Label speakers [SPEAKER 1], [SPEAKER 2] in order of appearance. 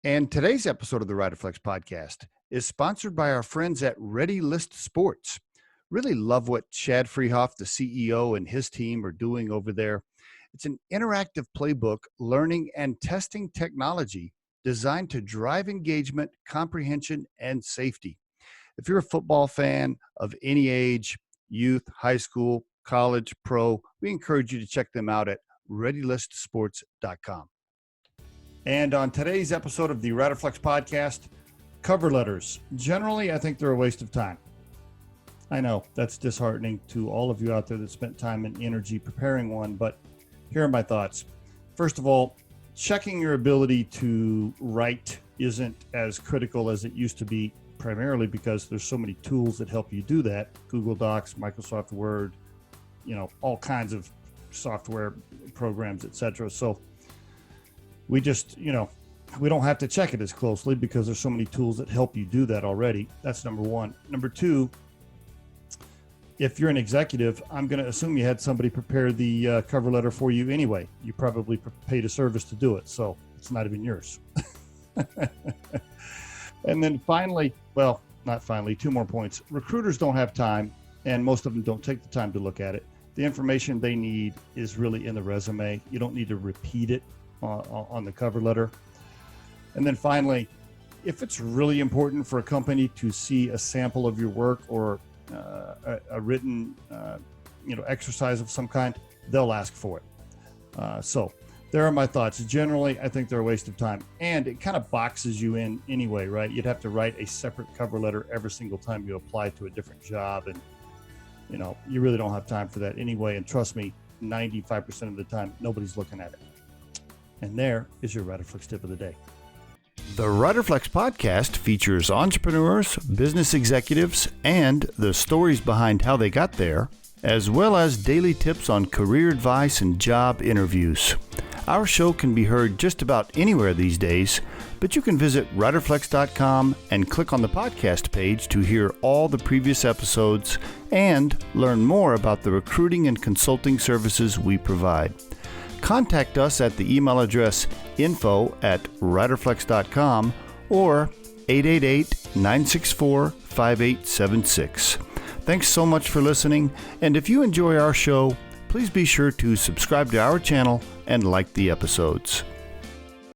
[SPEAKER 1] And today's episode of the Riderflex podcast is sponsored by our friends at Ready List Sports. Really love what Chad Freehoff, the CEO, and his team are doing over there. It's an interactive playbook, learning and testing technology designed to drive engagement, comprehension, and safety. If you're a football fan of any age, youth, high school, college, pro, we encourage you to check them out at readylistsports.com. And on today's episode of the Riderflex podcast, cover letters. Generally, I think they're a waste of time. I know that's disheartening to all of you out there that spent time and energy preparing one, but here are my thoughts. First of all, checking your ability to write isn't as critical as it used to be, primarily because there's so many tools that help you do that. Google Docs, Microsoft Word, all kinds of software programs, etc. So we just, we don't have to check it as closely because there's so many tools that help you do that already. That's number one. Number two, if you're an executive, I'm going to assume you had somebody prepare the cover letter for you anyway. You probably paid a service to do it, so it's not even yours. And then finally, two more points. Recruiters don't have time, and most of them don't take the time to look at it. The information they need is really in the resume. You don't need to repeat it on the cover letter. And then finally, if it's really important for a company to see a sample of your work or a written exercise of some kind, they'll ask for it. So there are my thoughts. Generally, I think they're a waste of time, and it kind of boxes you in anyway, right? You'd have to write a separate cover letter every single time you apply to a different job, and you really don't have time for that anyway. And trust me, 95% of the time, nobody's looking at it. And there is your Riderflex tip of the day. The Riderflex podcast features entrepreneurs, business executives, and the stories behind how they got there, as well as daily tips on career advice and job interviews. Our show can be heard just about anywhere these days, but you can visit riderflex.com and click on the podcast page to hear all the previous episodes and learn more about the recruiting and consulting services we provide. Contact us at the email address info@riderflex.com or 888-964-5876. Thanks so much for listening, and if you enjoy our show, please be sure to subscribe to our channel and like the episodes.